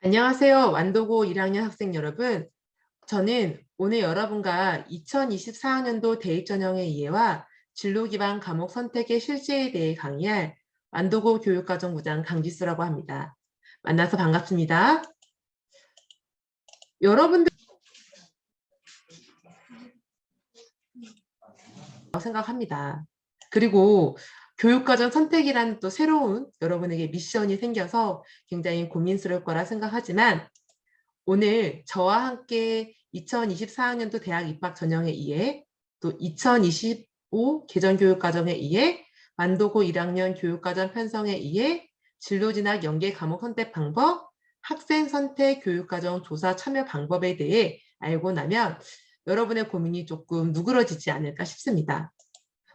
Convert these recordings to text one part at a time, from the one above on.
안녕하세요. 완도고 1학년 학생 여러분. 저는 오늘 여러분과 2024학년도 대입전형의 이해와 진로기반 과목 선택의 실제에 대해 강의할 완도고 교육과정부장 강지수라고 합니다. 만나서 반갑습니다. 여러분들 생각합니다. 그리고 교육과정 선택이라는 또 새로운 여러분에게 미션이 생겨서 굉장히 고민스러울 거라 생각하지만 오늘 저와 함께 2024학년도 대학 입학 전형에 의해 또 2025 개정교육과정에 의해 완도고 1학년 교육과정 편성에 의해 진로진학 연계 과목 선택 방법, 학생 선택 교육과정 조사 참여 방법에 대해 알고 나면 여러분의 고민이 조금 누그러지지 않을까 싶습니다.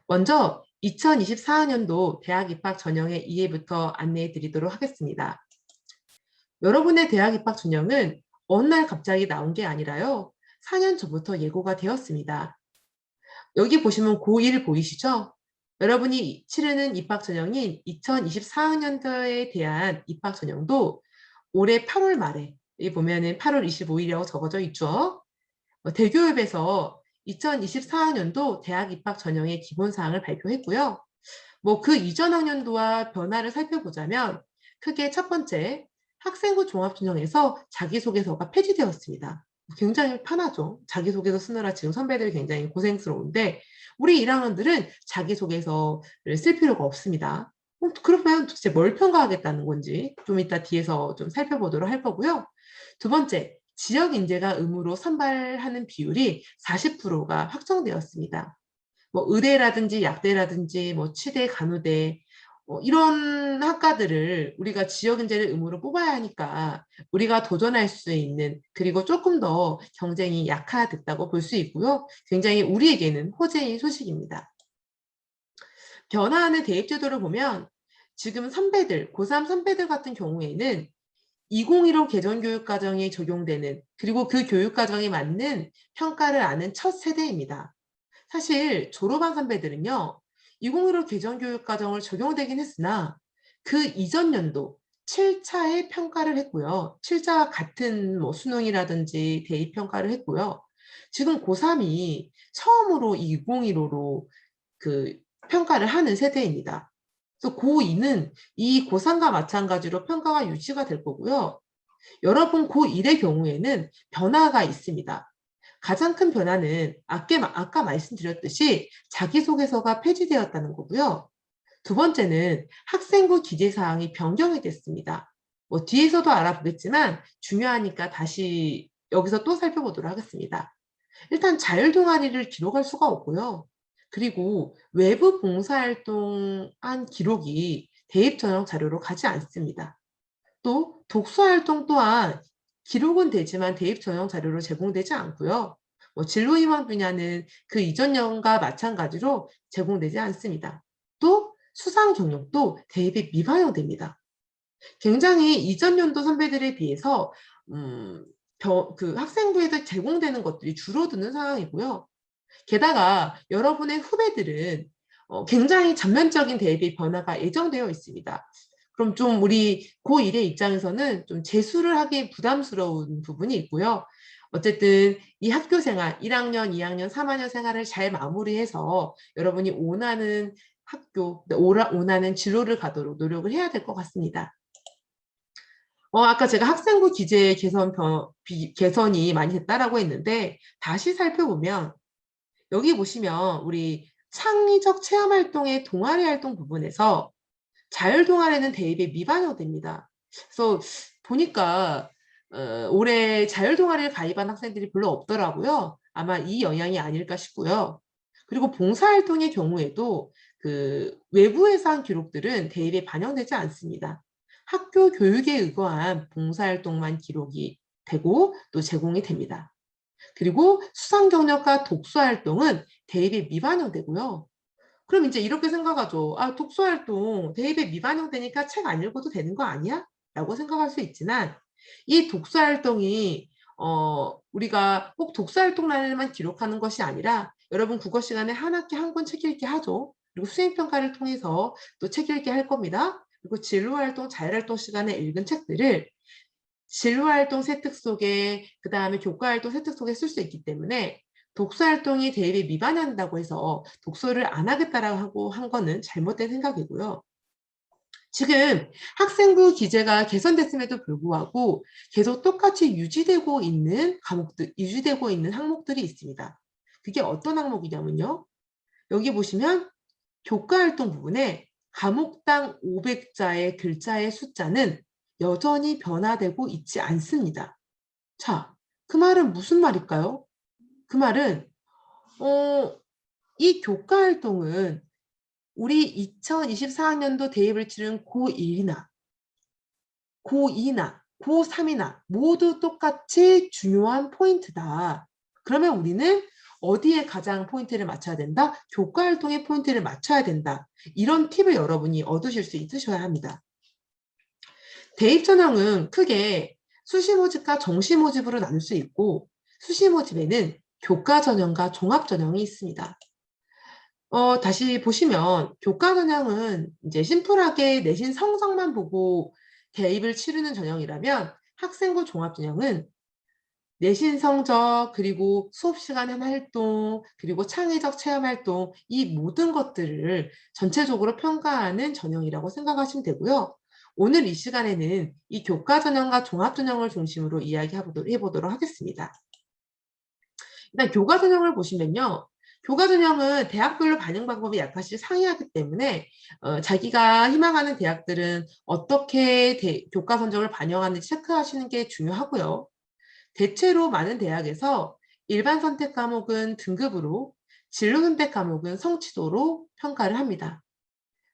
먼저 2024학년도 대학 입학 전형의 이해부터 안내해 드리도록 하겠습니다. 여러분의 대학 입학 전형은 어느 날 갑자기 나온 게 아니라요. 4년 전부터 예고가 되었습니다. 여기 보시면 고1 보이시죠? 여러분이 치르는 입학 전형인 2024학년도에 대한 입학 전형도 올해 8월 말에, 여기 보면은 8월 25일이라고 적어져 있죠. 대교협에서 2024학년도 대학 입학 전형의 기본사항을 발표했고요. 그 이전 학년도와 변화를 살펴보자면 크게 첫 번째, 학생부 종합전형에서 자기소개서가 폐지되었습니다. 굉장히 편하죠. 자기소개서 쓰느라 지금 선배들이 굉장히 고생스러운데 우리 1학년들은 자기소개서를 쓸 필요가 없습니다. 그러면 도대체 뭘 평가하겠다는 건지 좀 이따 뒤에서 좀 살펴보도록 할 거고요. 두 번째, 지역 인재가 의무로 선발하는 비율이 40%가 확정되었습니다. 의대라든지 약대라든지 치대, 간호대 이런 학과들을 우리가 지역 인재를 의무로 뽑아야 하니까 우리가 도전할 수 있는 그리고 조금 더 경쟁이 약화됐다고 볼 수 있고요. 굉장히 우리에게는 호재인 소식입니다. 변화하는 대입제도를 보면 지금 선배들, 고3 선배들 같은 경우에는 2015 개정교육과정이 적용되는 그리고 그 교육과정에 맞는 평가를 아는 첫 세대입니다. 사실 졸업한 선배들은요. 2015 개정교육과정을 적용되긴 했으나 그 이전 연도 7차에 평가를 했고요. 7차와 같은 수능이라든지 대입평가를 했고요. 지금 고3이 처음으로 2015로 그 평가를 하는 세대입니다. 그래서 고2는 이 고3과 마찬가지로 평가가 유지가 될 거고요. 여러분 고1의 경우에는 변화가 있습니다. 가장 큰 변화는 아까 말씀드렸듯이 자기소개서가 폐지되었다는 거고요. 두 번째는 학생부 기재사항이 변경이 됐습니다. 뒤에서도 알아보겠지만 중요하니까 다시 여기서 또 살펴보도록 하겠습니다. 일단 자율동아리를 기록할 수가 없고요. 그리고 외부 봉사활동한 기록이 대입전형 자료로 가지 않습니다. 또 독서활동 또한 기록은 되지만 대입 전형 자료로 제공되지 않고요. 진로희망 분야는 그 이전 년과 마찬가지로 제공되지 않습니다. 또 수상 경력도 대입에 미반영됩니다. 굉장히 이전 연도 선배들에 비해서 그 학생부에서 제공되는 것들이 줄어드는 상황이고요. 게다가 여러분의 후배들은 굉장히 전면적인 대입의 변화가 예정되어 있습니다. 그럼 좀 우리 고1의 입장에서는 좀 재수를 하기 부담스러운 부분이 있고요. 어쨌든 이 학교 생활, 1학년, 2학년, 3학년 생활을 잘 마무리해서 여러분이 원하는 학교, 원하는 진로를 가도록 노력을 해야 될 것 같습니다. 아까 제가 학생부 기재 개선이 많이 됐다라고 했는데 다시 살펴보면 여기 보시면 우리 창의적 체험활동의 동아리 활동 부분에서 자율동아리는 대입에 미반영됩니다. 그래서 보니까 올해 자율동아리를 가입한 학생들이 별로 없더라고요. 아마 이 영향이 아닐까 싶고요. 그리고 봉사활동의 경우에도 그 외부에서 한 기록들은 대입에 반영되지 않습니다. 학교 교육에 의거한 봉사활동만 기록이 되고 또 제공이 됩니다. 그리고 수상 경력과 독서 활동은 대입에 미반영되고요. 그럼 이제 이렇게 생각하죠. 독서 활동 대입에 미반영되니까 책 안 읽어도 되는 거 아니야? 라고 생각할 수 있지만 이 독서 활동이 우리가 꼭 독서 활동란에만 기록하는 것이 아니라 여러분 국어 시간에 한 학기 한 권 책 읽기 하죠. 그리고 수행 평가를 통해서 또 책 읽기 할 겁니다. 그리고 진로 활동, 자율 활동 시간에 읽은 책들을 진로활동 세특 속에 그다음에 교과활동 세특 속에 쓸 수 있기 때문에 독서활동이 대입에 미반한다고 해서 독서를 안 하겠다라고 한 거는 잘못된 생각이고요. 지금 학생부 기재가 개선됐음에도 불구하고 계속 똑같이 유지되고 있는 과목들, 유지되고 있는 항목들이 있습니다. 그게 어떤 항목이냐면요. 여기 보시면 교과활동 부분에 과목당 500자의 글자의 숫자는 여전히 변화되고 있지 않습니다. 자, 그 말은 무슨 말일까요? 그 말은 이 교과활동은 우리 2024학년도 대입을 치른 고1이나 고2나 고3이나 모두 똑같이 중요한 포인트다. 그러면 우리는 어디에 가장 포인트를 맞춰야 된다? 교과활동에 포인트를 맞춰야 된다. 이런 팁을 여러분이 얻으실 수 있으셔야 합니다. 대입 전형은 크게 수시 모집과 정시 모집으로 나눌 수 있고 수시 모집에는 교과 전형과 종합 전형이 있습니다. 다시 보시면 교과 전형은 이제 심플하게 내신 성적만 보고 대입을 치르는 전형이라면 학생부 종합 전형은 내신 성적, 그리고 수업 시간에 한 활동, 그리고 창의적 체험 활동, 이 모든 것들을 전체적으로 평가하는 전형이라고 생각하시면 되고요. 오늘 이 시간에는 이 교과 전형과 종합 전형을 중심으로 이야기해보도록 하겠습니다. 일단 교과 전형을 보시면요. 교과 전형은 대학별로 반영 방법이 약간씩 상이하기 때문에 자기가 희망하는 대학들은 어떻게 교과 성적을 반영하는지 체크하시는 게 중요하고요. 대체로 많은 대학에서 일반 선택 과목은 등급으로, 진로 선택 과목은 성취도로 평가를 합니다.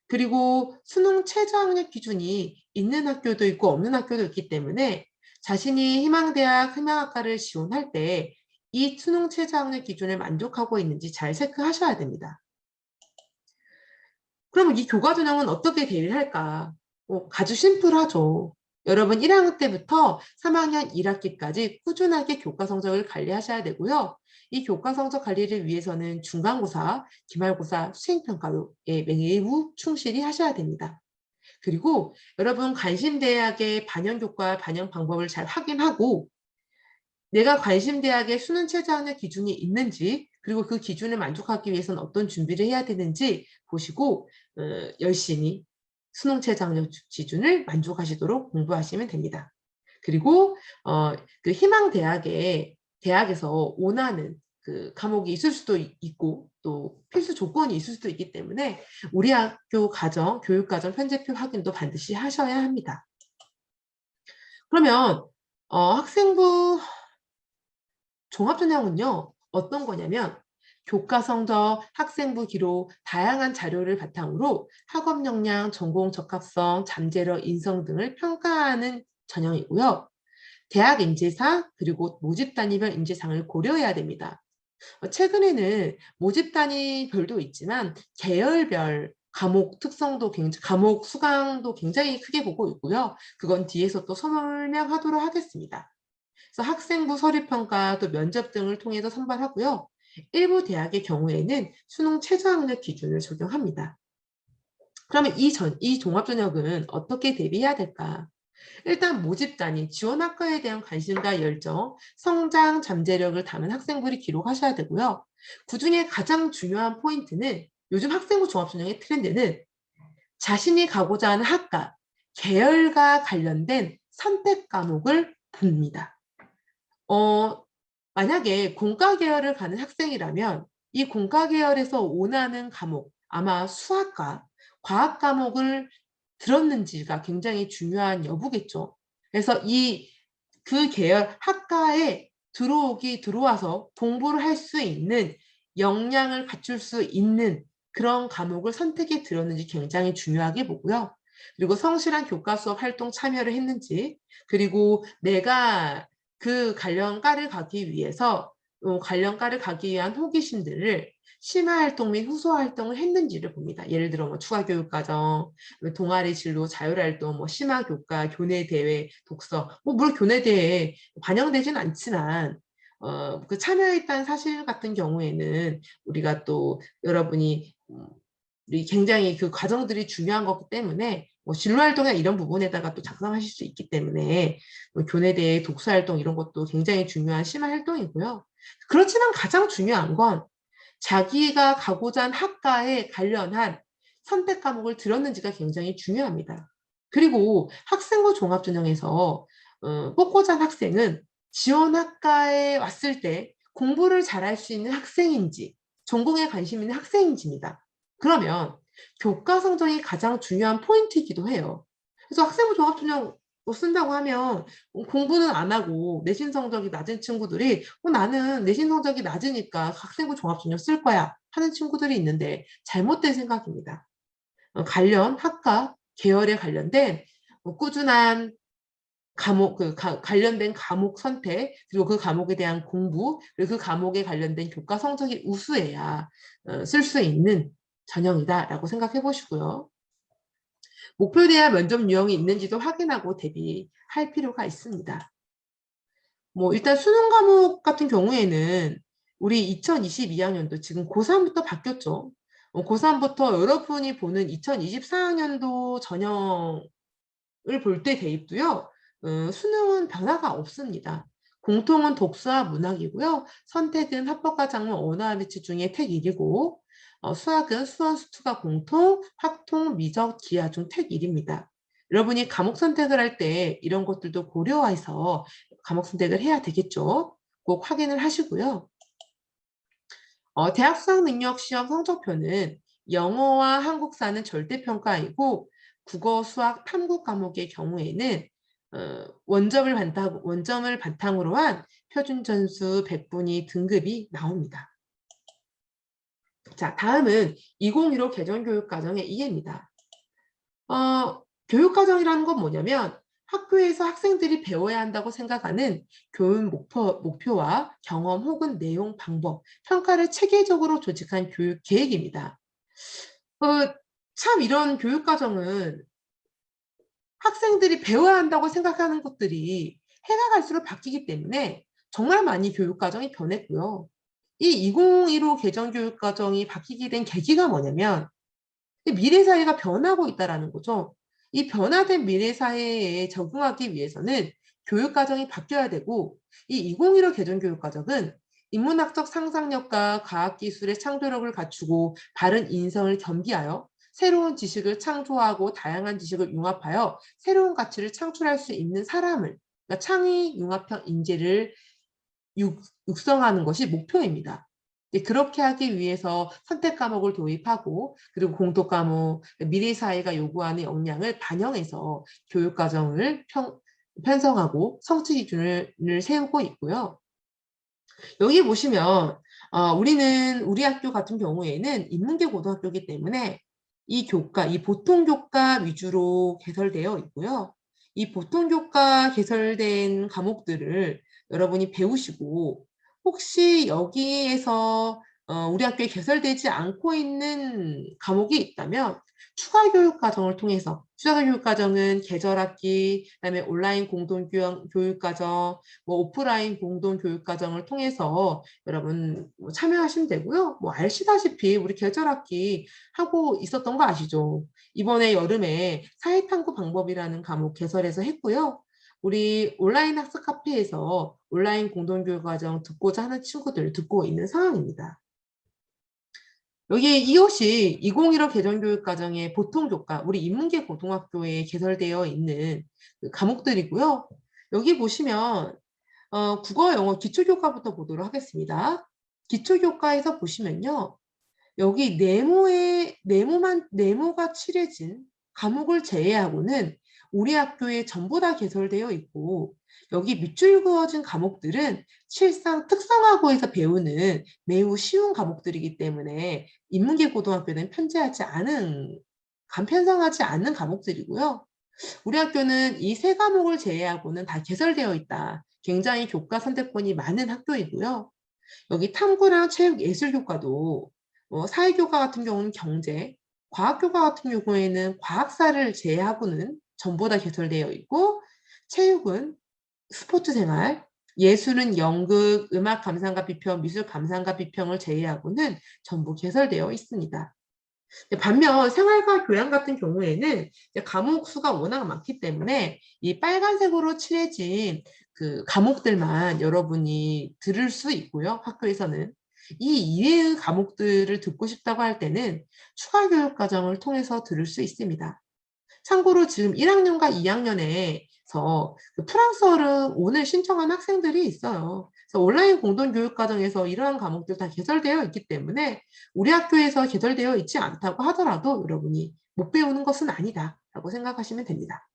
그리고 수능 최저 학력 기준이 있는 학교도 있고 없는 학교도 있기 때문에 자신이 희망대학, 희망학과를 지원할 때 이 수능 최저 학력 기준을 만족하고 있는지 잘 체크하셔야 됩니다. 그러면 이 교과 전형은 어떻게 대비를 할까? 아주 심플하죠. 여러분 1학년 때부터 3학년 1학기까지 꾸준하게 교과 성적을 관리하셔야 되고요. 이 교과 성적 관리를 위해서는 중간고사, 기말고사, 수행평가에 매우 충실히 하셔야 됩니다. 그리고 여러분 관심대학의 반영교과 반영 방법을 잘 확인하고 내가 관심대학의 수능 최저 학력 기준이 있는지 그리고 그 기준을 만족하기 위해서는 어떤 준비를 해야 되는지 보시고 열심히 수능 최저 학력 기준을 만족하시도록 공부하시면 됩니다. 그리고 그 대학에서 원하는 그 과목이 있을 수도 있고 또 필수 조건이 있을 수도 있기 때문에 우리 학교 교육과정 편제표 확인도 반드시 하셔야 합니다. 그러면 학생부 종합전형은요. 어떤 거냐면 교과 성적, 학생부 기록, 다양한 자료를 바탕으로 학업 역량, 전공 적합성, 잠재력, 인성 등을 평가하는 전형이고요. 대학 인재사 그리고 모집 단위별 인재상을 고려해야 됩니다. 최근에는 모집 단위별도 있지만 계열별 과목 수강도 굉장히 크게 보고 있고요. 그건 뒤에서 또 설명하도록 하겠습니다. 그래서 학생부 서류평가 또 면접 등을 통해서 선발하고요. 일부 대학의 경우에는 수능 최저학력 기준을 적용합니다. 그러면 이 종합전형은 어떻게 대비해야 될까? 일단 모집 단위, 지원 학과에 대한 관심과 열정, 성장 잠재력을 담은 학생부를 기록하셔야 되고요. 그중에 가장 중요한 포인트는 요즘 학생부 종합전형의 트렌드는 자신이 가고자 하는 학과, 계열과 관련된 선택 과목을 봅니다. 만약에 공과 계열을 가는 학생이라면 이 공과 계열에서 원하는 과목, 아마 수학과 과학 과목을 들었는지가 굉장히 중요한 여부겠죠. 그래서 그 계열 학과에 들어와서 공부를 할 수 있는 역량을 갖출 수 있는 그런 과목을 선택해 들었는지 굉장히 중요하게 보고요. 그리고 성실한 교과 수업 활동 참여를 했는지, 그리고 내가 그 관련 과를 가기 위한 호기심들을 심화 활동 및 후소 활동을 했는지를 봅니다. 예를 들어 뭐 추가 교육 과정, 동아리 진로, 자율 활동, 뭐 심화 교과, 교내 대회, 독서, 물론 교내 대회에 반영되진 않지만 그 참여했다는 사실 같은 경우에는 우리가 또 여러분이 우리 굉장히 그 과정들이 중요한 거기 때문에 뭐 진로활동이나 이런 부분에다가 또 작성하실 수 있기 때문에 뭐 교내대 독서활동 이런 것도 굉장히 중요한 심화 활동이고요. 그렇지만 가장 중요한 건 자기가 가고자 한 학과에 관련한 선택 과목을 들었는지가 굉장히 중요합니다. 그리고 학생부 종합전형에서 뽑고자 한 학생은 지원학과에 왔을 때 공부를 잘할 수 있는 학생인지 전공에 관심 있는 학생인지입니다. 그러면 교과 성적이 가장 중요한 포인트이기도 해요. 그래서 학생부 종합전형 쓴다고 하면 공부는 안 하고 내신 성적이 낮은 친구들이 나는 내신 성적이 낮으니까 학생부 종합전형 쓸 거야 하는 친구들이 있는데 잘못된 생각입니다. 관련 학과, 계열에 관련된 꾸준한 과목, 관련된 과목 선택, 그리고 그 과목에 대한 공부, 그리고 그 과목에 관련된 교과 성적이 우수해야 쓸 수 있는 전형이다라고 생각해 보시고요. 목표에 대한 면접 유형이 있는지도 확인하고 대비할 필요가 있습니다. 뭐 일단 수능 과목 같은 경우에는 우리 2022학년도 지금 고3부터 바뀌었죠. 고3부터 여러분이 보는 2024학년도 전형을 볼 때 대입도요. 수능은 변화가 없습니다. 공통은 독서와 문학이고요. 선택은 합법과 작문 언어와 매체 중에 택 1이고 수학은 수원 수투가 공통, 확통, 미적, 기하 중 택 1입니다. 여러분이 과목 선택을 할 때 이런 것들도 고려해서 과목 선택을 해야 되겠죠. 꼭 확인을 하시고요. 대학 수학능력 시험 성적표는 영어와 한국사는 절대평가이고 국어, 수학, 탐구 과목의 경우에는 원점을 바탕으로 한 표준점수 100분위 등급이 나옵니다. 자, 다음은 2015 개정교육과정의 이해입니다. 교육과정이라는 건 뭐냐면 학교에서 학생들이 배워야 한다고 생각하는 교육 목표와 경험 혹은 내용, 방법, 평가를 체계적으로 조직한 교육 계획입니다. 참 이런 교육과정은 학생들이 배워야 한다고 생각하는 것들이 해가 갈수록 바뀌기 때문에 정말 많이 교육과정이 변했고요. 이 2015 개정교육과정이 바뀌게 된 계기가 뭐냐면 미래 사회가 변하고 있다는 거죠. 이 변화된 미래 사회에 적응하기 위해서는 교육과정이 바뀌어야 되고 이 2015 개정교육과정은 인문학적 상상력과 과학기술의 창조력을 갖추고 바른 인성을 겸비하여 새로운 지식을 창조하고 다양한 지식을 융합하여 새로운 가치를 창출할 수 있는 사람을, 그러니까 창의 융합형 인재를 육성하는 것이 목표입니다. 그렇게 하기 위해서 선택 과목을 도입하고 그리고 공통 과목, 미래 사회가 요구하는 역량을 반영해서 교육 과정을 편성하고 성취 기준을 세우고 있고요. 여기 보시면 우리 학교 같은 경우에는 인문계 고등학교이기 때문에 이 보통 교과 위주로 개설되어 있고요. 이 보통 교과 개설된 과목들을 여러분이 배우시고 혹시 여기에서 우리 학교에 개설되지 않고 있는 과목이 있다면 추가 교육 과정을 통해서 추가 교육 과정은 계절학기, 그다음에 온라인 공동 교육 과정, 뭐 오프라인 공동 교육 과정을 통해서 여러분 참여하시면 되고요. 뭐 아시다시피 우리 계절학기 하고 있었던 거 아시죠? 이번에 여름에 사회탐구 방법이라는 과목 개설해서 했고요. 우리 온라인 학습 카페에서 온라인 공동교육 과정 듣고자 하는 친구들 듣고 있는 상황입니다. 여기 이것이 2015 개정교육과정의 보통 교과, 우리 인문계 고등학교에 개설되어 있는 과목들이고요. 여기 보시면 국어, 영어, 기초교과부터 보도록 하겠습니다. 기초교과에서 보시면요. 여기 네모가 칠해진 과목을 제외하고는 우리 학교에 전부 다 개설되어 있고 여기 밑줄 그어진 과목들은 실상 특성화고에서 배우는 매우 쉬운 과목들이기 때문에 인문계 고등학교는 편성하지 않는 과목들이고요. 우리 학교는 이 세 과목을 제외하고는 다 개설되어 있다. 굉장히 교과 선택권이 많은 학교이고요. 여기 탐구랑 체육 예술교과도 사회교과 같은 경우는 경제, 과학교과 같은 경우에는 과학사를 제외하고는 전부 다 개설되어 있고 체육은 스포츠생활, 예술은 연극, 음악 감상과 비평, 미술 감상과 비평을 제외하고는 전부 개설되어 있습니다. 반면 생활과 교양 같은 경우에는 이제 과목 수가 워낙 많기 때문에 이 빨간색으로 칠해진 그 과목들만 여러분이 들을 수 있고요, 학교에서는. 이 이외의 과목들을 듣고 싶다고 할 때는 추가 교육 과정을 통해서 들을 수 있습니다. 참고로 지금 1학년과 2학년에서 그 프랑스어를 오늘 신청한 학생들이 있어요. 그래서 온라인 공동교육과정에서 이러한 과목들 다 개설되어 있기 때문에 우리 학교에서 개설되어 있지 않다고 하더라도 여러분이 못 배우는 것은 아니다라고 생각하시면 됩니다.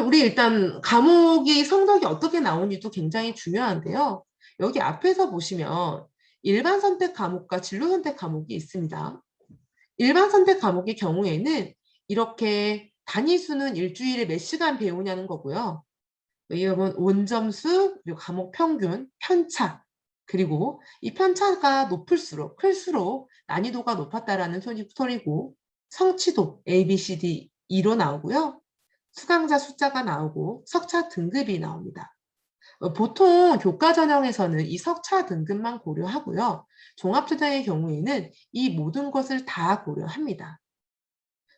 우리 일단 과목이 성적이 어떻게 나오는지도 굉장히 중요한데요. 여기 앞에서 보시면 일반 선택 과목과 진로 선택 과목이 있습니다. 일반 선택 과목의 경우에는 이렇게 단위수는 일주일에 몇 시간 배우냐는 거고요. 이건 원점수, 그리고 과목 평균, 편차, 그리고 이 편차가 높을수록 클수록 난이도가 높았다라는 소리고, 성취도 A, B, C, D, E로 나오고요. 수강자 숫자가 나오고 석차 등급이 나옵니다. 보통 교과 전형에서는 이 석차 등급만 고려하고요. 종합전형의 경우에는 이 모든 것을 다 고려합니다.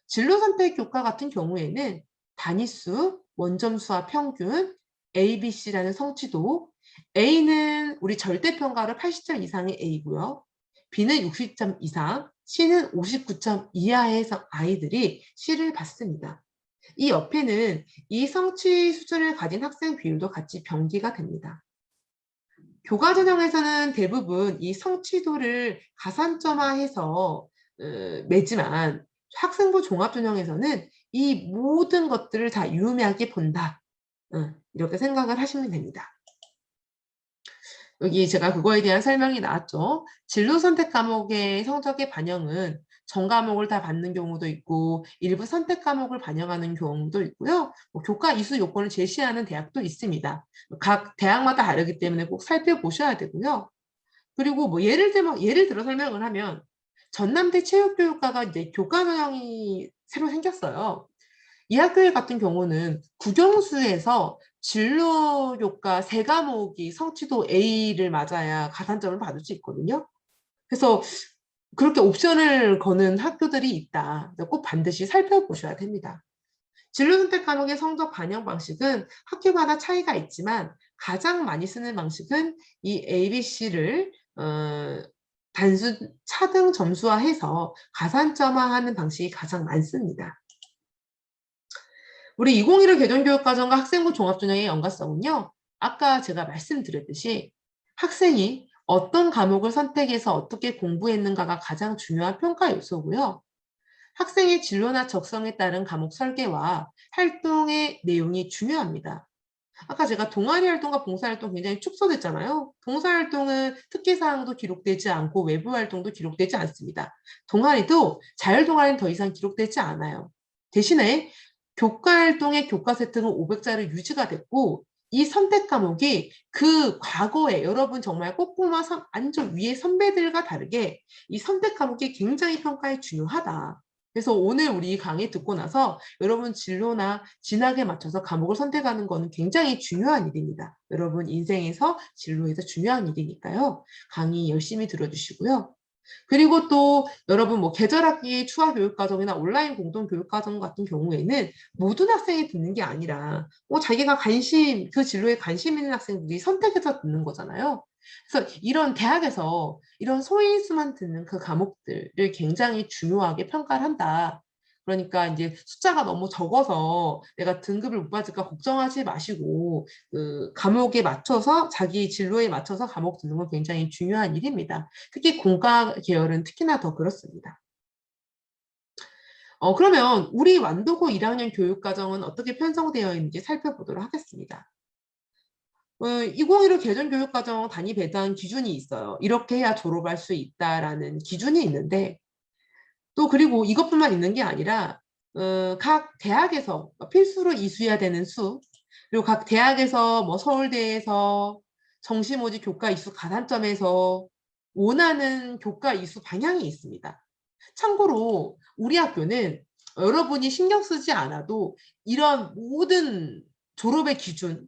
진로 선택 교과 같은 경우에는 단위수, 원점수와 평균, A, B, C라는 성취도, A는 우리 절대평가로 80점 이상의 A고요. B는 60점 이상, C는 59점 이하의 아이들이 C를 받습니다. 이 옆에는 이 성취 수준을 가진 학생 비율도 같이 병기가 됩니다. 교과 전형에서는 대부분 이 성취도를 가산점화해서 매지만 학생부 종합전형에서는 이 모든 것들을 다 유의하게 본다. 이렇게 생각을 하시면 됩니다. 여기 제가 그거에 대한 설명이 나왔죠. 진로 선택 과목의 성적의 반영은 전 과목을 다 받는 경우도 있고 일부 선택 과목을 반영하는 경우도 있고요. 교과 이수 요건을 제시하는 대학도 있습니다. 각 대학마다 다르기 때문에 꼭 살펴보셔야 되고요. 그리고 뭐 예를 들어 설명을 하면 전남대 체육교육과가 이제 교과 전형이 새로 생겼어요. 이 학교 같은 경우는 국영수에서 진로교과 3과목이 성취도 A를 맞아야 가산점을 받을 수 있거든요. 그래서 그렇게 옵션을 거는 학교들이 있다. 꼭 반드시 살펴보셔야 됩니다. 진로 선택 과목의 성적 반영 방식은 학교마다 차이가 있지만 가장 많이 쓰는 방식은 이 ABC를 단순 차등 점수화해서 가산점화하는 방식이 가장 많습니다. 우리 2015 개정교육과정과 학생부 종합전형의 연관성은요. 아까 제가 말씀드렸듯이 학생이 어떤 과목을 선택해서 어떻게 공부했는가가 가장 중요한 평가 요소고요. 학생의 진로나 적성에 따른 과목 설계와 활동의 내용이 중요합니다. 아까 제가 동아리 활동과 봉사활동 굉장히 축소됐잖아요. 봉사활동은 특기사항도 기록되지 않고 외부 활동도 기록되지 않습니다. 동아리도 자율동아리는 더 이상 기록되지 않아요. 대신에 교과활동의 교과 세트는 500자로 유지가 됐고 이 선택 과목이 그 과거에 여러분 정말 꼬꼬마 완전 위의 선배들과 다르게 이 선택 과목이 굉장히 평가에 중요하다. 그래서 오늘 우리 강의 듣고 나서 여러분 진로나 진학에 맞춰서 과목을 선택하는 것은 굉장히 중요한 일입니다. 여러분 인생에서 진로에서 중요한 일이니까요. 강의 열심히 들어주시고요. 그리고 또 여러분 뭐 계절학기 추가교육과정이나 온라인 공동교육과정 같은 경우에는 모든 학생이 듣는 게 아니라 자기가 그 진로에 관심 있는 학생들이 선택해서 듣는 거잖아요. 그래서 이런 대학에서 이런 소인수만 듣는 그 과목들을 굉장히 중요하게 평가를 한다. 그러니까 이제 숫자가 너무 적어서 내가 등급을 못 받을까 걱정하지 마시고 그 과목에 맞춰서 자기 진로에 맞춰서 과목 듣는 건 굉장히 중요한 일입니다. 특히 공과 계열은 특히나 더 그렇습니다. 그러면 우리 완도고 1학년 교육과정은 어떻게 편성되어 있는지 살펴보도록 하겠습니다. 2015 개정교육과정 단위 배당 기준이 있어요. 이렇게 해야 졸업할 수 있다라는 기준이 있는데 또 그리고 이것뿐만 있는 게 아니라 각 대학에서 필수로 이수해야 되는 수 그리고 각 대학에서 뭐 서울대에서 정시모집 교과 이수 가산점에서 원하는 교과 이수 방향이 있습니다. 참고로 우리 학교는 여러분이 신경 쓰지 않아도 이런 모든 졸업의 기준,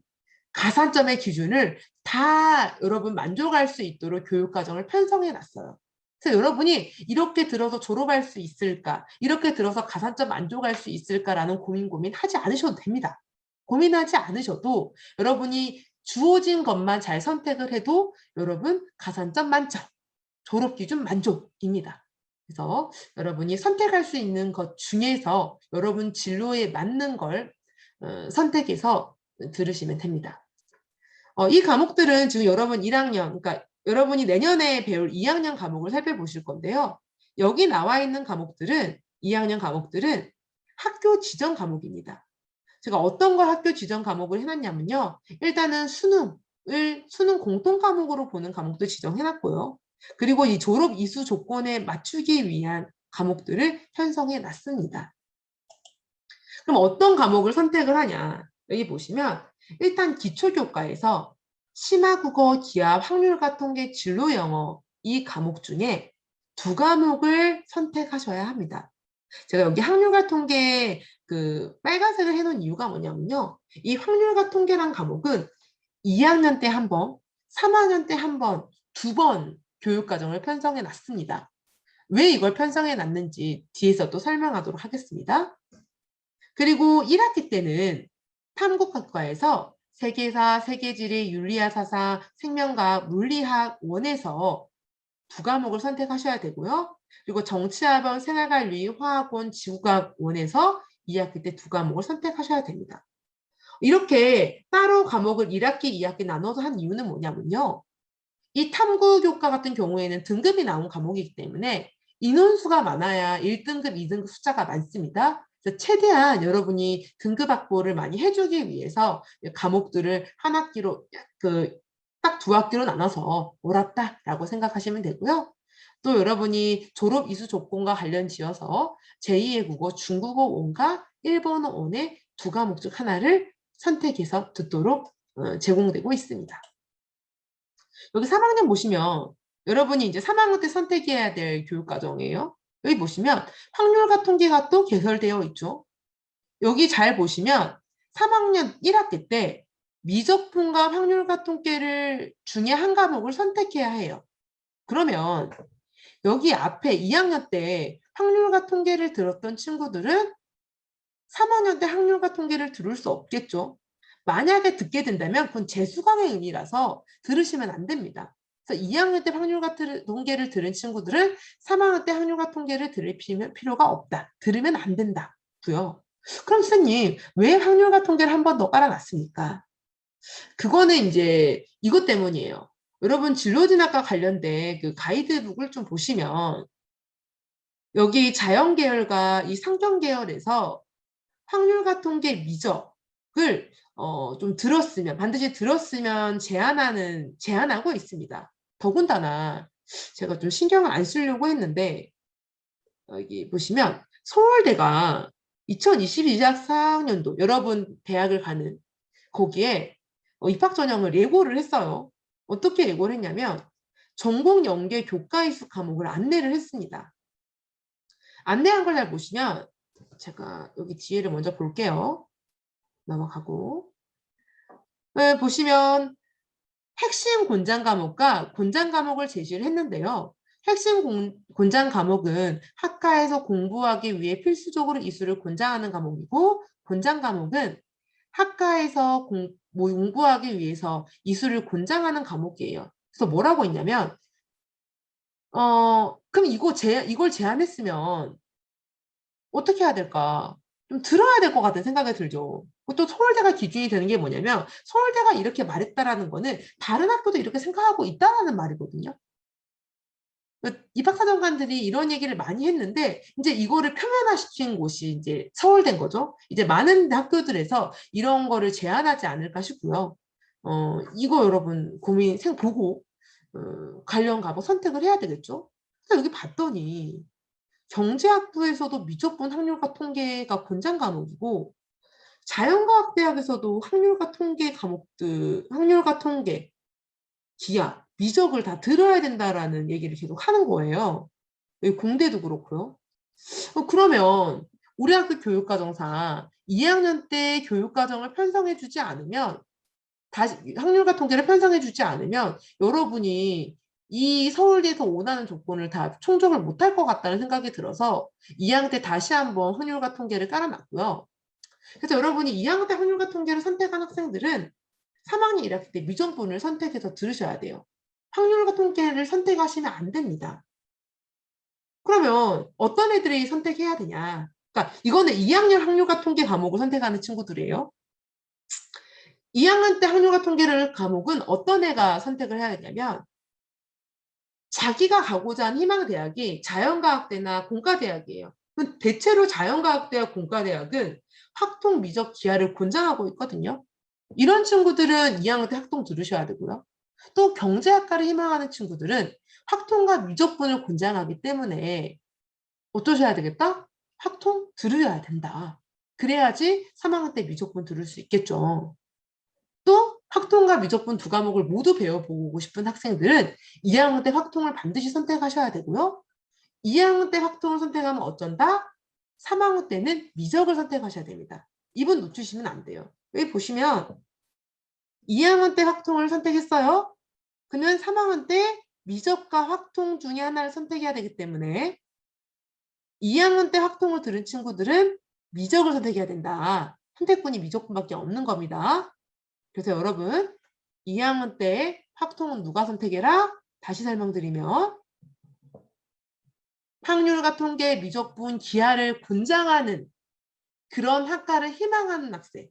가산점의 기준을 다 여러분 만족할 수 있도록 교육과정을 편성해 놨어요. 그래서 여러분이 이렇게 들어서 졸업할 수 있을까? 이렇게 들어서 가산점 만족할 수 있을까라는 고민하지 않으셔도 됩니다. 고민하지 않으셔도 여러분이 주어진 것만 잘 선택을 해도 여러분 가산점 만점, 졸업 기준 만족입니다. 그래서 여러분이 선택할 수 있는 것 중에서 여러분 진로에 맞는 걸 선택해서 들으시면 됩니다. 이 과목들은 지금 여러분 1학년, 그러니까 여러분이 내년에 배울 2학년 과목을 살펴보실 건데요. 여기 나와 있는 과목들은 2학년 과목들은 학교 지정 과목입니다. 제가 어떤 걸 학교 지정 과목을 해놨냐면요. 일단은 수능 공통 과목으로 보는 과목도 지정해놨고요. 그리고 이 졸업 이수 조건에 맞추기 위한 과목들을 편성해 놨습니다. 그럼 어떤 과목을 선택을 하냐? 여기 보시면 일단 기초교과에서 심화국어, 기하, 확률과 통계, 진로영어 이 과목 중에 2과목을 선택하셔야 합니다. 제가 여기 확률과 통계 그 빨간색을 해놓은 이유가 뭐냐면요. 이 확률과 통계란 과목은 2학년 때 한 번, 3학년 때 한 번, 2번 교육과정을 편성해 놨습니다. 왜 이걸 편성해 놨는지 뒤에서 또 설명하도록 하겠습니다. 그리고 1학기 때는 탐구학과에서 세계사, 세계지리, 윤리학 사상, 생명과학, 물리학 원에서 2과목을 선택하셔야 되고요. 그리고 정치학원, 생활관리, 화학원, 지구과학 원에서 2학기 때 2과목을 선택하셔야 됩니다. 이렇게 따로 과목을 1학기, 2학기 나눠서 한 이유는 뭐냐면요. 이 탐구교과 같은 경우에는 등급이 나온 과목이기 때문에 인원수가 많아야 1등급, 2등급 숫자가 많습니다. 그래서 최대한 여러분이 등급 확보를 많이 해주기 위해서 과목들을 한 학기로 딱 2학기로 나눠서 몰았다라고 생각하시면 되고요. 또 여러분이 졸업 이수 조건과 관련 지어서 제2의 국어, 중국어 원과 일본어 원의 2과목 중 하나를 선택해서 듣도록 제공되고 있습니다. 여기 3학년 보시면 여러분이 이제 3학년 때 선택해야 될 교육과정이에요. 여기 보시면 확률과 통계가 또 개설되어 있죠. 여기 잘 보시면 3학년 1학기 때 미적분과 확률과 통계를 중에 한 과목을 선택해야 해요. 그러면 여기 앞에 2학년 때 확률과 통계를 들었던 친구들은 3학년 때 확률과 통계를 들을 수 없겠죠. 만약에 듣게 된다면 그건 재수강의 의미라서 들으시면 안 됩니다. 그래서 2학년 때 확률과 통계를 들은 친구들은 3학년 때 확률과 통계를 들을 필요가 없다. 들으면 안 된다고요. 그럼 선생님 왜 확률과 통계를 한 번 더 깔아놨습니까? 그거는 이제 이것 때문이에요. 여러분 진로진학과 관련된 그 가이드북을 좀 보시면 여기 자연계열과 이 상경계열에서 확률과 통계 미적을 좀 반드시 들었으면 제한하고 있습니다. 더군다나 제가 좀 신경을 안 쓰려고 했는데 여기 보시면 서울대가 2022학년도 여러분 대학을 가는 거기에 입학 전형을 예고를 했어요. 어떻게 예고를 했냐면 전공 연계 교과 이수 과목을 안내를 했습니다. 안내한 걸 잘 보시면 제가 여기 뒤에를 먼저 볼게요. 넘어가고 네, 보시면 핵심 권장 과목과 권장 과목을 제시를 했는데요. 핵심 권장 과목은 학과에서 공부하기 위해 필수적으로 이수를 권장하는 과목이고 권장 과목은 학과에서 공부하기 위해서 이수를 권장하는 과목이에요. 그래서 뭐라고 했냐면 그럼 이걸 제안했으면 어떻게 해야 될까? 좀 들어야 될 것 같은 생각이 들죠. 또 서울대가 기준이 되는 게 뭐냐면 서울대가 이렇게 말했다라는 거는 다른 학교도 이렇게 생각하고 있다라는 말이거든요. 입학사정관들이 이런 얘기를 많이 했는데 이제 이거를 표면화시킨 곳이 이제 서울대인 거죠. 이제 많은 학교들에서 이런 거를 제한하지 않을까 싶고요. 이거 여러분 보고 관련 과목 선택을 해야 되겠죠. 그래서 여기 봤더니 경제학부에서도 미적분 확률과 통계가 권장 과목이고 자연과학대학에서도 확률과 통계, 기하, 미적을 다 들어야 된다라는 얘기를 계속 하는 거예요. 여기 공대도 그렇고요. 그러면 우리 학교 교육과정상 2학년 때 교육과정을 편성해주지 않으면 다시 확률과 통계를 편성해주지 않으면 여러분이 이 서울대에서 원하는 조건을 다 충족을 못할 것 같다는 생각이 들어서 2학년 때 다시 한번 확률과 통계를 깔아놨고요. 그래서 여러분이 2학년 때 확률과 통계를 선택한 학생들은 3학년 1학기 때 미적분을 선택해서 들으셔야 돼요. 확률과 통계를 선택하시면 안 됩니다. 그러면 어떤 애들이 선택해야 되냐? 그러니까 이거는 2학년 확률과 통계 과목을 선택하는 친구들이에요. 2학년 때 확률과 통계를 과목은 어떤 애가 선택을 해야 되냐면 자기가 가고자 하는 희망 대학이 자연과학대나 공과대학이에요. 대체로 자연과학대와 공과대학은 학통 미적 기하를 권장하고 있거든요. 이런 친구들은 2학년 때 학통 들으셔야 되고요. 또 경제학과를 희망하는 친구들은 학통과 미적분을 권장하기 때문에 어떠셔야 되겠다? 학통 들으셔야 된다. 그래야지 3학년 때 미적분 들을 수 있겠죠. 또 학통과 미적분 두 과목을 모두 배워보고 싶은 학생들은 2학년 때 학통을 반드시 선택하셔야 되고요. 2학년 때 학통을 선택하면 어쩐다? 3학년 때는 미적을 선택하셔야 됩니다. 이분 놓치시면 안 돼요. 여기 보시면 2학년 때 학통을 선택했어요. 그러면 3학년 때 미적과 확통 중에 하나를 선택해야 되기 때문에 2학년 때 학통을 들은 친구들은 미적을 선택해야 된다. 선택분이 미적분밖에 없는 겁니다. 그래서 여러분 2학년 때 학통은 누가 선택해라? 다시 설명드리면 확률과 통계, 미적분, 기하를 권장하는 그런 학과를 희망하는 학생,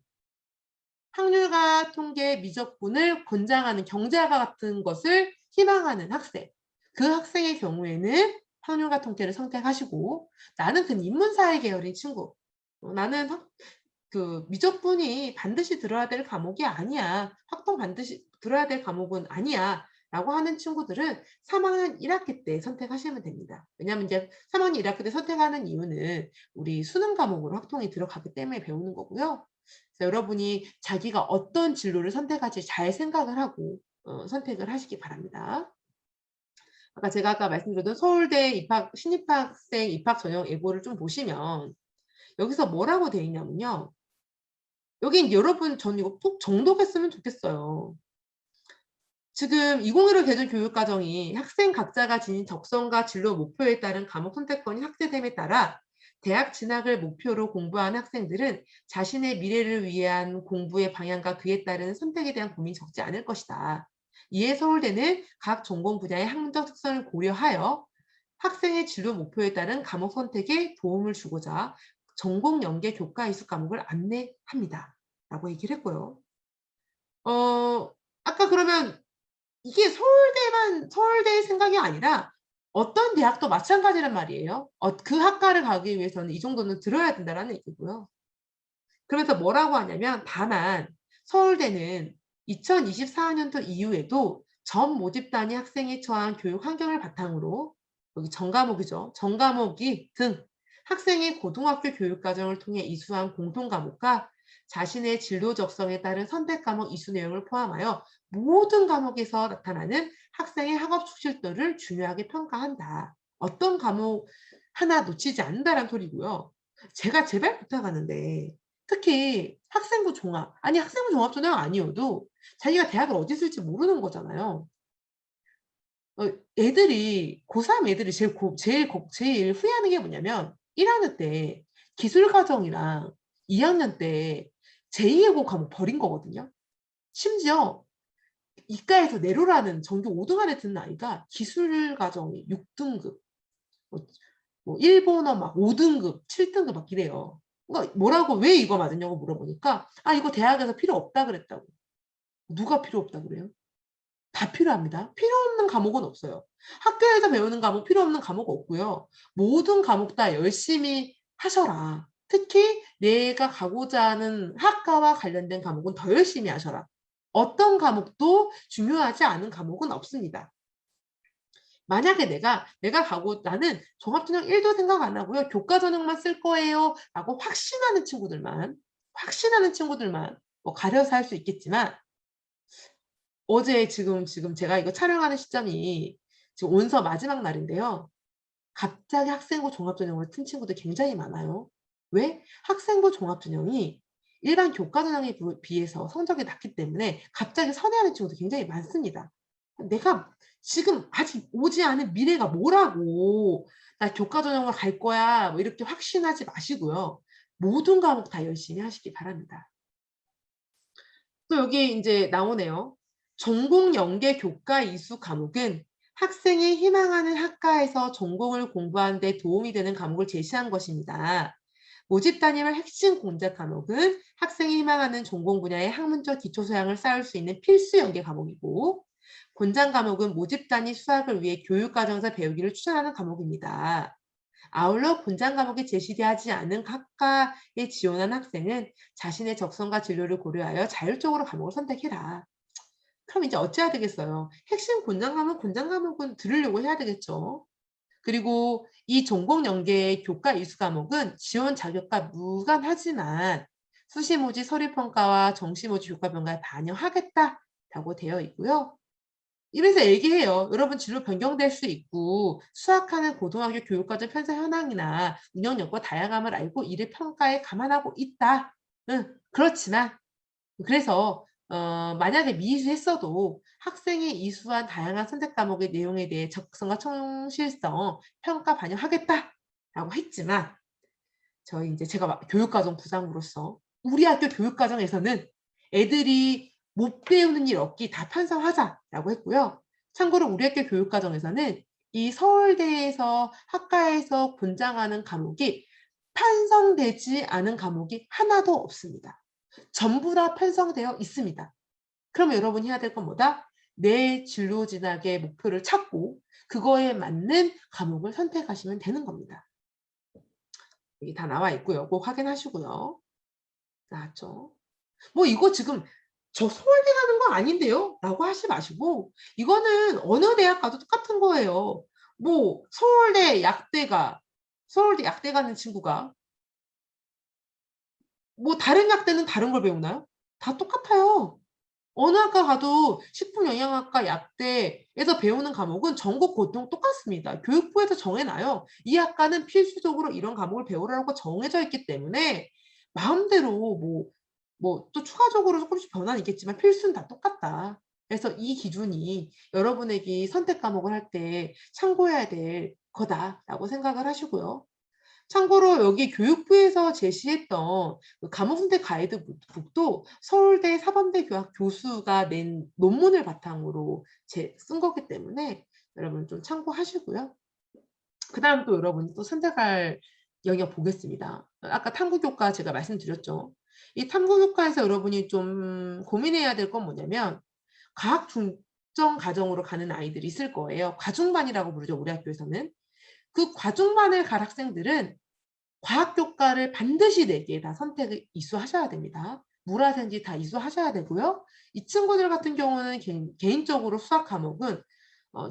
확률과 통계, 미적분을 권장하는 경제학과 같은 것을 희망하는 학생, 그 학생의 경우에는 확률과 통계를 선택하시고 나는 그 인문사회 계열인 친구, 나는 그 미적분이 반드시 들어야 될 과목이 아니야. 학통 반드시 들어야 될 과목은 아니야. 라고 하는 친구들은 3학년 1학기 때 선택하시면 됩니다. 왜냐하면 이제 3학년 1학기 때 선택하는 이유는 우리 수능 과목으로 학통이 들어가기 때문에 배우는 거고요. 그래서 여러분이 자기가 어떤 진로를 선택할지 잘 생각을 하고 선택을 하시기 바랍니다. 제가 아까 말씀드렸던 서울대 입학, 신입학생 입학 전형 예고를 좀 보시면 여기서 뭐라고 돼 있냐면요. 여긴 여러분 전 이거 꼭 정독했으면 좋겠어요. 지금 2015 개정 교육과정이 학생 각자가 지닌 적성과 진로 목표에 따른 과목 선택권이 확대됨에 따라 대학 진학을 목표로 공부하는 학생들은 자신의 미래를 위한 공부의 방향과 그에 따른 선택에 대한 고민이 적지 않을 것이다. 이에 서울대는 각 전공 분야의 학문적 특성을 고려하여 학생의 진로 목표에 따른 과목 선택에 도움을 주고자 전공 연계 교과 이수 과목을 안내합니다. 라고 얘기를 했고요. 아까 그러면 이게 서울대의 생각이 아니라 어떤 대학도 마찬가지란 말이에요. 그 학과를 가기 위해서는 이 정도는 들어야 된다는 얘기고요. 그래서 뭐라고 하냐면 다만 서울대는 2024년도 이후에도 전 모집 단위 학생이 처한 교육 환경을 바탕으로 여기 전과목이죠. 전과목이 등 학생이 고등학교 교육과정을 통해 이수한 공통과목과 자신의 진로 적성에 따른 선택 과목 이수 내용을 포함하여 모든 과목에서 나타나는 학생의 학업 숙실도를 중요하게 평가한다. 어떤 과목 하나 놓치지 않는다는 소리고요. 제가 제발 부탁하는데 특히 학생부 종합, 아니 학생부 종합전형 아니어도 자기가 대학을 어디 쓸지 모르는 거잖아요. 애들이 고3 애들이 제일 후회하는 게 뭐냐면 1학년 때 기술과정이랑 2학년 때 제2예고 과목 버린 거거든요. 심지어 이과에서 내로라는 전교 5등 안에 드는 아이가 기술과정이 6등급, 뭐 일본어 막 5등급, 7등급 막 이래요. 그러니까 뭐라고 왜 이거 맞았냐고 물어보니까 아 이거 대학에서 필요 없다 그랬다고. 누가 필요 없다 그래요? 다 필요합니다. 필요 없는 과목은 없어요. 학교에서 배우는 과목 필요 없는 과목 없고요. 모든 과목 다 열심히 하셔라. 특히 내가 가고자 하는 학과와 관련된 과목은 더 열심히 하셔라. 어떤 과목도 중요하지 않은 과목은 없습니다. 만약에 나는 종합전형 1도 생각 안 하고요. 교과전형만 쓸 거예요. 라고 확신하는 친구들만 뭐 가려서 할 수 있겠지만 어제 지금 제가 이거 촬영하는 시점이 지금 온서 마지막 날인데요. 갑자기 학생부 종합전형을 튼 친구들 굉장히 많아요. 왜? 학생부 종합전형이 일반 교과전형에 비해서 성적이 낮기 때문에 갑자기 선회하는 친구도 굉장히 많습니다. 내가 지금 아직 오지 않은 미래가 뭐라고. 나 교과 전형으로 갈 거야. 뭐 이렇게 확신하지 마시고요. 모든 과목 다 열심히 하시기 바랍니다. 또 여기 인제 나오네요. 전공 연계 교과 이수 과목은 학생이 희망하는 학과에서 전공을 공부하는 데 도움이 되는 과목을 제시한 것입니다. 모집 담임의 핵심 공작 과목은 학생이 희망하는 전공 분야의 학문적 기초 소양을 쌓을 수 있는 필수 연계 과목이고, 권장 과목은 모집 단위 수학을 위해 교육 과정에서 배우기를 추천하는 과목입니다. 아울러 권장 과목이 제시되지 않은 학과에 지원한 학생은 자신의 적성과 진로를 고려하여 자율적으로 과목을 선택해라. 그럼 이제 어찌해야 되겠어요? 핵심 권장 과목은 들으려고 해야 되겠죠. 그리고 이 전공 연계의 교과 이수 과목은 지원 자격과 무관하지만 수시모집 서류평가와 정시모집 교과평가에 반영하겠다라고 되어 있고요. 이래서 얘기해요. 여러분 진로 변경될 수 있고 수학하는 고등학교 교육과정 편성 현황이나 운영 여건 다양함을 알고 이를 평가에 감안하고 있다. 응, 그렇지만 그래서 만약에 미이수했어도 학생이 이수한 다양한 선택 과목의 내용에 대해 적성과 충실성 평가 반영하겠다라고 했지만 저희 인제 제가 교육과정 부장으로서 우리 학교 교육과정에서는 애들이 못 배우는 일 없기 다 편성하자라고 했고요. 참고로 우리 학교 교육과정에서는 이 서울대에서 학과에서 권장하는 과목이 편성되지 않은 과목이 하나도 없습니다. 전부 다 편성되어 있습니다. 그러면 여러분이 해야 될 건 뭐다? 내 진로 진학의 목표를 찾고 그거에 맞는 과목을 선택하시면 되는 겁니다. 여기 다 나와 있고요. 꼭 확인하시고요. 나왔죠? 뭐 이거 지금 "저 서울대 가는 거 아닌데요?" 라고 하지 마시고 이거는 어느 대학 가도 똑같은 거예요. 뭐 서울대 약대 가는 친구가 뭐 다른 약대는 다른 걸 배우나요? 다 똑같아요. 어느 학과 가도 식품영양학과 약대에서 배우는 과목은 전국 고통 똑같습니다. 교육부에서 정해 놔요. 이 학과는 필수적으로 이런 과목을 배우라고 정해져 있기 때문에 마음대로 또 추가적으로 조금씩 변화는 있겠지만 필수는 다 똑같다. 그래서 이 기준이 여러분에게 선택 과목을 할 때 참고해야 될 거다라고 생각을 하시고요. 참고로 여기 교육부에서 제시했던 그 과목 선택 가이드북도 서울대 사범대 교학 교수가 낸 논문을 바탕으로 쓴 거기 때문에 여러분 좀 참고하시고요. 그다음 또 여러분이 또 선택할 영역 보겠습니다. 아까 탐구교과 제가 말씀드렸죠. 이 탐구교과에서 여러분이 좀 고민해야 될 건 뭐냐면 과학 중점 과정으로 가는 아이들이 있을 거예요. 과중반이라고 부르죠, 우리 학교에서는. 그 과중반을 갈 학생들은 과학 교과를 반드시 4개 다 선택을 이수하셔야 됩니다. 물화생지 다 이수하셔야 되고요. 이 친구들 같은 경우는 개인적으로 수학 과목은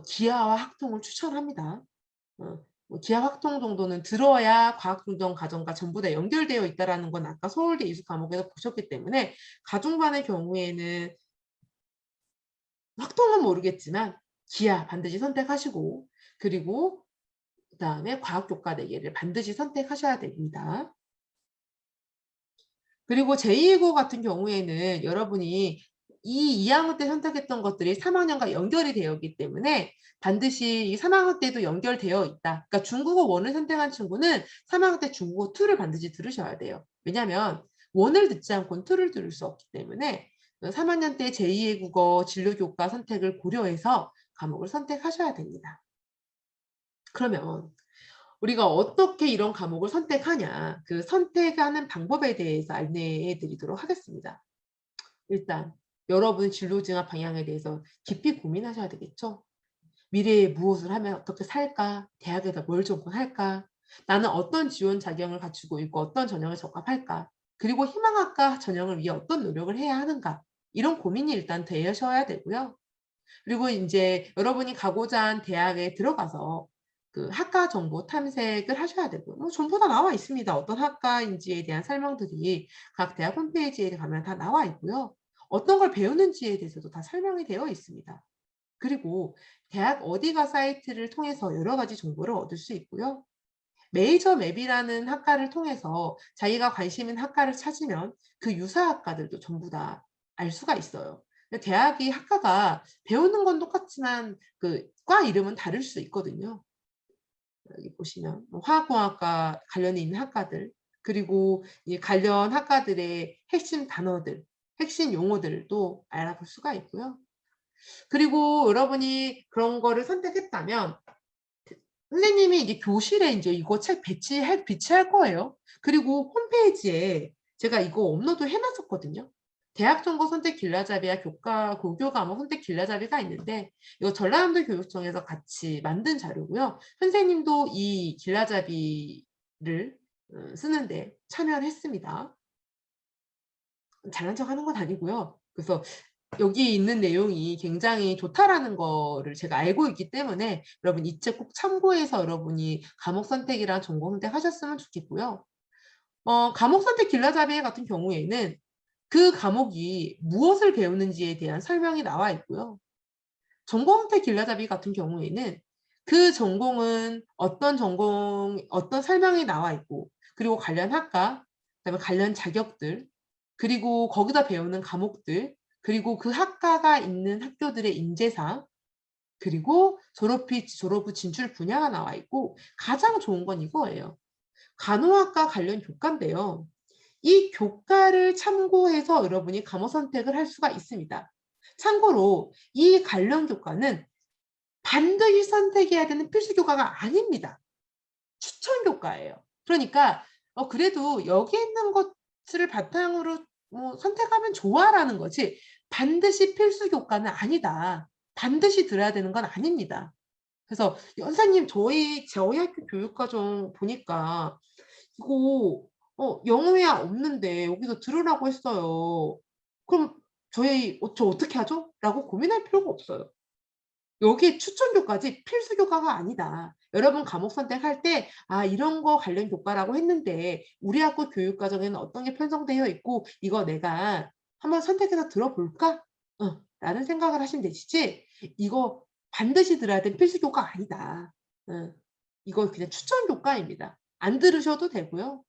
기하와 학통을 추천합니다. 뭐 기하 학통 정도는 들어야 과학 중점 과정과 전부 다 연결되어 있다라는 건 아까 서울대 이수 과목에서 보셨기 때문에 가중반의 경우에는 학통은 모르겠지만 기하 반드시 선택하시고 그리고 그다음에 과학 교과 4개를 반드시 선택하셔야 됩니다. 그리고 제2외국어 같은 경우에는 여러분이 이 2학년 때 선택했던 것들이 3학년과 연결이 되어 있기 때문에 반드시 이 3학년 때도 연결되어 있다. 그러니까 중국어 1을 선택한 친구는 3학년 때 중국어 2를 반드시 들으셔야 돼요. 왜냐하면 1을 듣지 않고는 2를 들을 수 없기 때문에 3학년 때 제2외국어 진로교과 선택을 고려해서 과목을 선택하셔야 됩니다. 그러면 우리가 어떻게 이런 과목을 선택하냐, 그 선택하는 방법에 대해서 안내해 드리도록 하겠습니다. 일단 여러분 진로 진학 방향에 대해서 깊이 고민하셔야 되겠죠. 미래에 무엇을 하면 어떻게 살까? 대학에서 뭘 전공할까? 나는 어떤 지원 자격을 갖추고 있고 어떤 전형에 적합할까? 그리고 희망학과 전형을 위해 어떤 노력을 해야 하는가? 이런 고민이 일단 되셔야 되고요. 그리고 인제 여러분이 가고자 한 대학에 들어가서 그 학과 정보 탐색을 하셔야 되고요. 뭐 전부 다 나와 있습니다. 어떤 학과인지에 대한 설명들이 각 대학 홈페이지에 가면 다 나와 있고요. 어떤 걸 배우는지에 대해서도 다 설명이 되어 있습니다. 그리고 대학 어디가 사이트를 통해서 여러 가지 정보를 얻을 수 있고요. 메이저 맵이라는 학과를 통해서 자기가 관심 있는 학과를 찾으면 그 유사 학과들도 전부 다 알 수가 있어요. 대학이 학과가 배우는 건 똑같지만 그 과 이름은 다를 수 있거든요. 여기 보시면 뭐 화학공학과 관련이 있는 학과들, 그리고 이 관련 학과들의 핵심 단어들, 핵심 용어들도 알아볼 수가 있고요. 그리고 여러분이 그런 거를 선택했다면 선생님이 이제 교실에 인제 이거 책 비치할 거예요. 그리고 홈페이지에 제가 이거 업로드 해 놨었거든요. 대학 전공 선택 길라잡이와 고교 과목 선택 길라잡이가 있는데 이거 전라남도 교육청에서 같이 만든 자료고요. 선생님도 이 길라잡이를 쓰는데 참여를 했습니다. 잘난 척하는 건 아니고요. 그래서 여기 있는 내용이 굉장히 좋다라는 거를 제가 알고 있기 때문에 여러분 이 책 꼭 참고해서 여러분이 과목 선택이랑 전공 선택하셨으면 좋겠고요. 과목 선택 길라잡이 같은 경우에는 그 과목이 무엇을 배우는지에 대한 설명이 나와 있고요. 전공 선택 길라잡이 같은 경우에는 그 전공은 어떤 설명이 나와 있고, 그리고 관련 학과, 그다음에 관련 자격들, 그리고 거기다 배우는 과목들, 그리고 그 학과가 있는 학교들의 인재상, 그리고 졸업 후 진출 분야가 나와 있고, 가장 좋은 건 이거예요. 간호학과 관련 교과인데요. 이 교과를 참고해서 여러분이 과목 선택을 할 수가 있습니다. 참고로 이 관련 교과는 반드시 선택해야 되는 필수 교과가 아닙니다. 추천 교과예요. 그러니까 그래도 여기 있는 것을 바탕으로 뭐 선택하면 좋아라는 거지 반드시 필수 교과는 아니다. 반드시 들어야 되는 건 아닙니다. 그래서 "선생님 저희 학교 교육과정 보니까 이거 영어회화 없는데 여기서 들으라고 했어요. 그럼 저 어떻게 하죠?" 라고 고민할 필요가 없어요. 여기 추천 교과지 필수 교과가 아니다. 여러분 과목 선택할 때 '아 이런 거 관련 교과라고 했는데 우리 학교 교육 과정에는 어떤 게 편성되어 있고 이거 내가 한번 선택해서 들어볼까?' 라는 생각을 하시면 되시지 이거 반드시 들어야 되는 필수 교과가 아니다. 이거 그냥 추천 교과입니다. 안 들으셔도 되고요.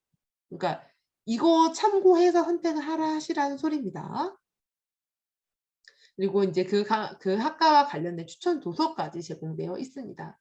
그러니까 이거 참고해서 선택을 하시라는 소리입니다. 그리고 인제 그 학과와 관련된 추천 도서까지 제공되어 있습니다.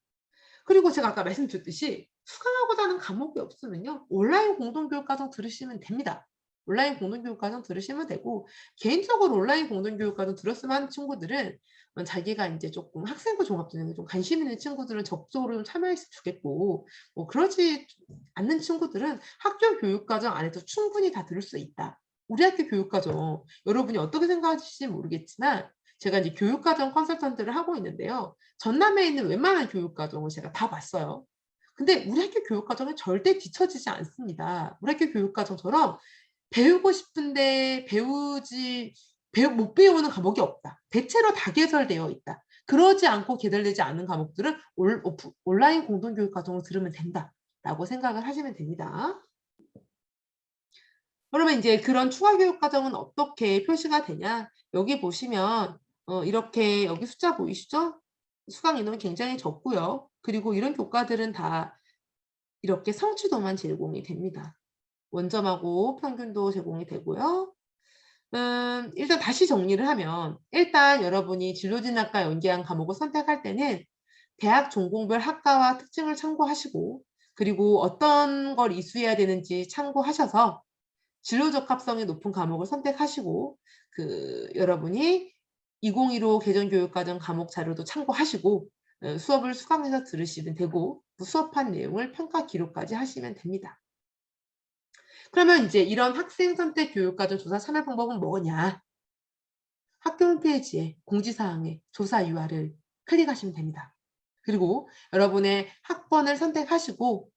그리고 제가 아까 말씀드렸듯이 수강하고자 하는 과목이 없으면요. 온라인 공동교육 과정 들으시면 됩니다. 온라인 공동교육 과정 들으시면 되고 개인적으로 온라인 공동교육 과정 들었으면 하는 친구들은 자기가 인제 쪼끔 학생부 종합전형에 좀 관심 있는 친구들은 적극적으로 좀 참여했으면 좋겠고 뭐 그러지 않는 친구들은 학교 교육 과정 안에서 충분히 다 들을 수 있다. 우리 학교 교육 과정 여러분이 어떻게 생각하실지 모르겠지만 제가 이제 교육 과정 컨설턴트를 하고 있는데요. 전남에 있는 웬만한 교육 과정을 제가 다 봤어요. 근데 우리 학교 교육 과정은 절대 뒤처지지 않습니다. 우리 학교 교육 과정처럼 배우고 싶은데 못 배우는 과목이 없다. 대체로 다 개설되어 있다. 그러지 않고 개설되지 않은 과목들은 온라인 공동교육 과정을 들으면 된다라고 생각을 하시면 됩니다. 그러면 인제 그런 추가 교육 과정은 어떻게 표시가 되냐? 여기 보시면 이렇게 여기 숫자 보이시죠? 수강 인원이 굉장히 적고요. 그리고 이런 교과들은 다 이렇게 성취도만 제공이 됩니다. 원점하고 평균도 제공이 되고요. 일단 다시 정리를 하면 일단 여러분이 진로진학과 연계한 과목을 선택할 때는 대학 전공별 학과와 특징을 참고하시고 그리고 어떤 걸 이수해야 되는지 참고하셔서 진로 적합성이 높은 과목을 선택하시고 여러분이 2015 개정교육과정 과목 자료도 참고하시고 수업을 수강해서 들으시면 되고 그 수업한 내용을 평가 기록까지 하시면 됩니다. 그러면 인제 이런 학생 선택 교육과정 조사 참여 방법은 뭐냐? 학교 홈페이지에 공지사항에 조사 URL 클릭하시면 됩니다. 그리고 여러분의 학번을 선택하시고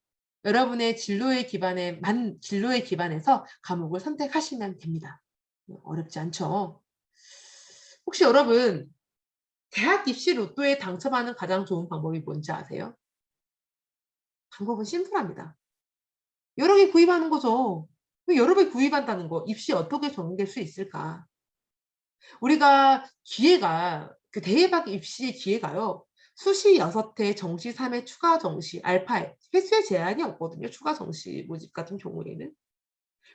여러분의 진로에 기반해서 과목을 선택하시면 됩니다. 어렵지 않죠? 혹시 여러분 대학 입시 로또에 당첨하는 가장 좋은 방법이 뭔지 아세요? 방법은 심플합니다. 여러 개 구입하는 거죠. 그 여러 개 구입한다는 거 입시 어떻게 적용될 수 있을까? 우리가 기회가 대입학 입시 기회가요. 수시 6회, 정시 3회, 추가 정시, 알파에 횟수에 제한이 없거든요, 추가 정시 모집 같은 경우에는.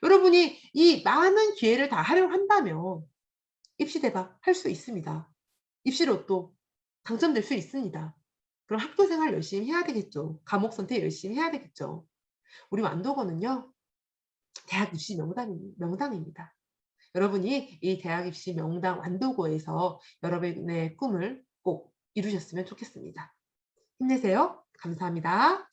여러분이 이 많은 기회를 다 활용한다면 입시 대박 할 수 있습니다. 입시 로또 당첨될 수 있습니다. 그럼 학교 생활 열심히 해야 되겠죠. 과목 선택 열심히 해야 되겠죠. 우리 완도건은요. 대학 입시 명당입니다. 여러분이 이 대학 입시 명당 완도고에서 여러분의 꿈을 꼭 이루셨으면 좋겠습니다. 힘내세요. 감사합니다.